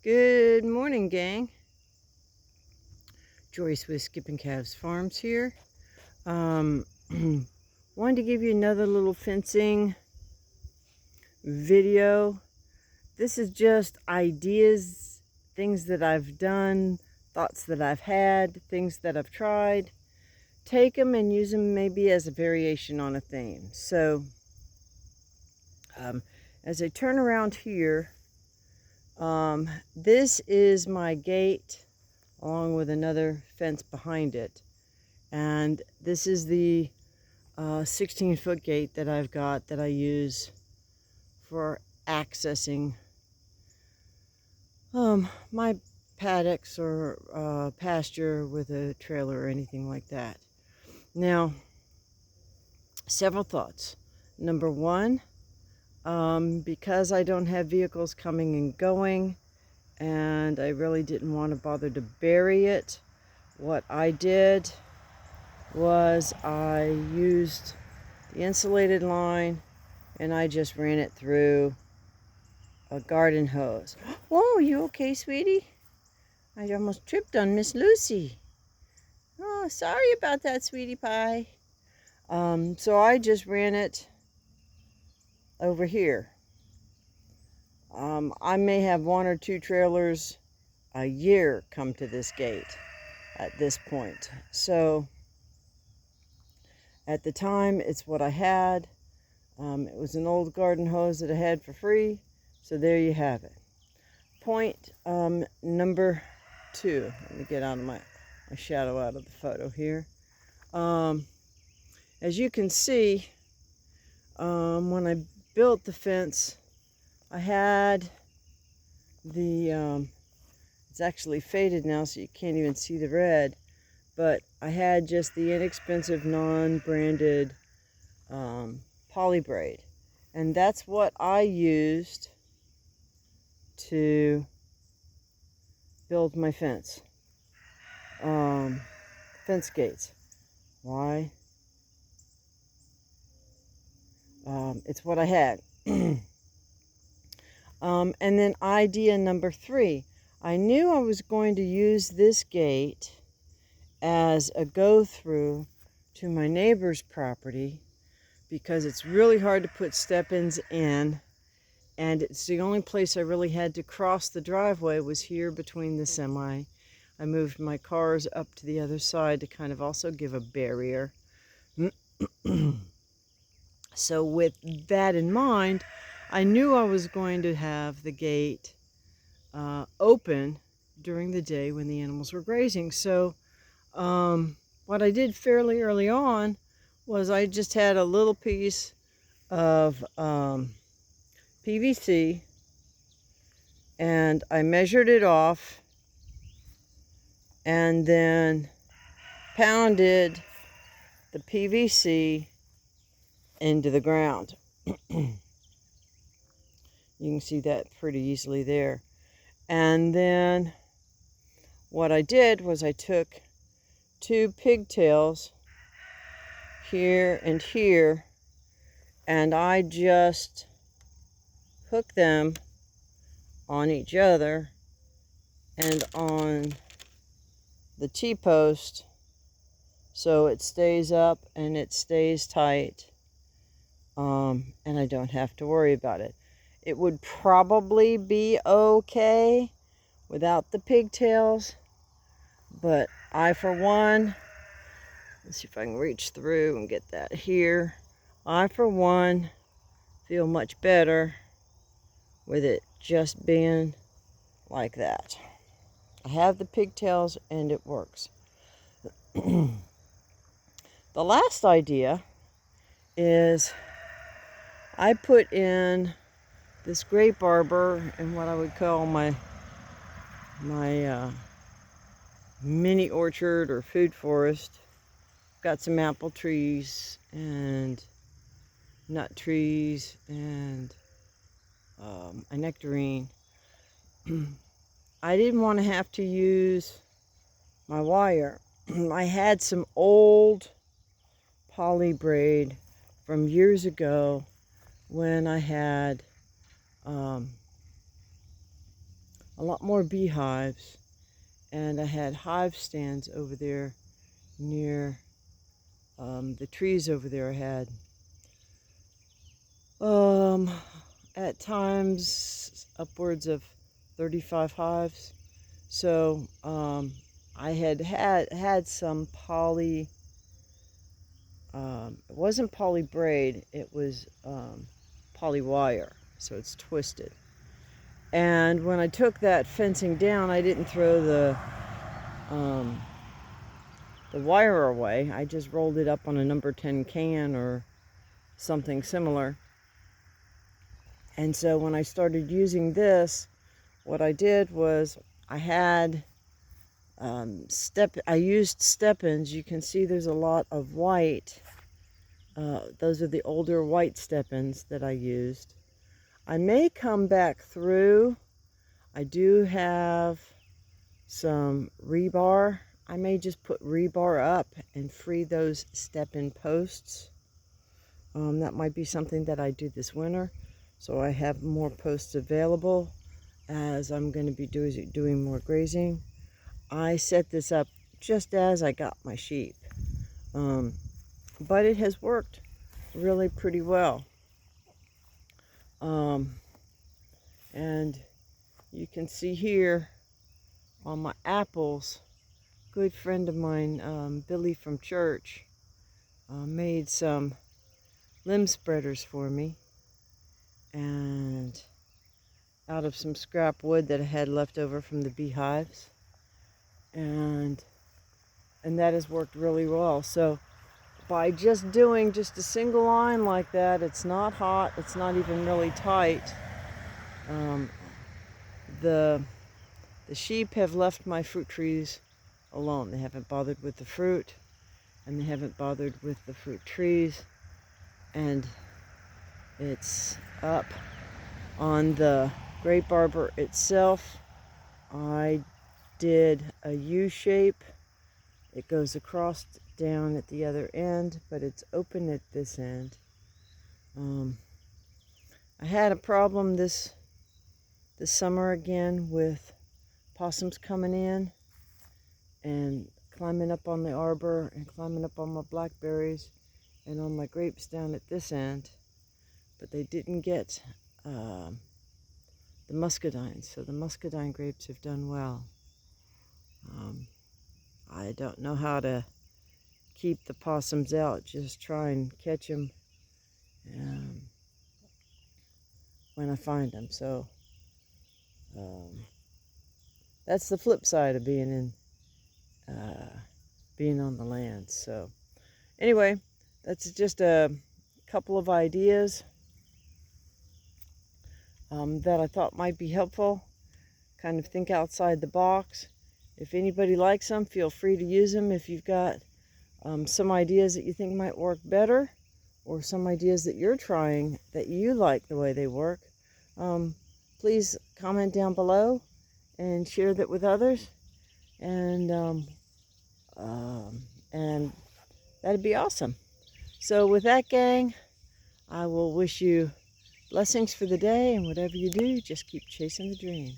Good morning, gang. Joyce with Skipping Calves Farms here. Wanted to give you another little fencing video. This is just ideas, things that I've done, thoughts that I've had, things that I've tried. Take them and use them maybe as a variation on a theme. So, as I turn around here, this is my gate along with another fence behind it. And this is the 16-foot gate that I've got that I use for accessing my paddocks or pasture with a trailer or anything like that. Now, several thoughts. Number one, because I don't have vehicles coming and going, and I really didn't want to bother to bury it, what I did was I used the insulated line and I just ran it through a garden hose. Whoa, you okay, sweetie? I almost tripped on Miss Lucy. Oh, sorry about that, sweetie pie. So I just ran it over here. I may have one or two trailers a year come to this gate at this point. So at the time, it's what I had. It was an old garden hose that I had for free. So there you have it. Point number two. Let me get out of my shadow out of the photo here. As you can see, when I built the fence, I had the, it's actually faded now so you can't even see the red, but I had just the inexpensive non-branded poly braid. And that's what I used to build my fence. Fence gates. Why? It's what I had. And then idea number three. I knew I was going to use this gate as a go-through to my neighbor's property because it's really hard to put step-ins in, and it's the only place I really had to cross the driveway was here between the semi. I moved my cars up to the other side to kind of also give a barrier. So with that in mind, I knew I was going to have the gate open during the day when the animals were grazing. So what I did fairly early on was I just had a little piece of PVC, and I measured it off and then pounded the PVC into the ground. You can see that pretty easily there. And then what I did was I took two pigtails here and here, and I just hooked them on each other and on the T-post so it stays up and it stays tight, and I don't have to worry about it. It would probably be okay without the pigtails, but I, for one, let's see if I can reach through and get that here. I, for one, feel much better with it just being like that. I have the pigtails and it works. The last idea is I put in this grape arbor in what I would call my mini orchard or food forest. Got some apple trees and nut trees and a nectarine. I didn't want to have to use my wire. I had some old poly braid from years ago when I had a a lot more beehives. And I had hive stands over there near the trees over there. I had at times upwards of 35 hives. So I had some poly, it wasn't poly braid, it was poly wire, so it's twisted. And when I took that fencing down, I didn't throw the wire away. I just rolled it up on a number 10 can or something similar. And so when I started using this, what I did was I had I used step-ins. You can see there's a lot of white. Those are the older white step-ins that I used. I may come back through. I do have some rebar. I may just put rebar up and free those step-in posts. That might be something that I do this winter, so I have more posts available as I'm going to be doing more grazing. I set this up just as I got my sheep, but it has worked really pretty well. And you can see here on my apples, good friend of mine, Billy from church, made some limb spreaders for me, and out of some scrap wood that I had left over from the beehives, and that has worked really well. So by just doing just a single line like that, it's not hot, it's not even really tight. The sheep have left my fruit trees alone. They haven't bothered with the fruit, and they haven't bothered with the fruit trees. And it's up on the grape arbor itself. I did a U shape. It goes across down at the other end, but it's open at this end. I had a problem this summer again with possums coming in and climbing up on the arbor and climbing up on my blackberries and on my grapes down at this end, but they didn't get the muscadines, so the muscadine grapes have done well. I don't know how to keep the possums out, just try and catch them when I find them. So that's the flip side of being on the land. So anyway, that's just a couple of ideas that I thought might be helpful. Kind of think outside the box. If anybody likes them, feel free to use them. If you've got some ideas that you think might work better, or some ideas that you're trying that you like the way they work, please comment down below and share that with others. And that'd be awesome. So with that, gang, I will wish you blessings for the day, and whatever you do, just keep chasing the dream.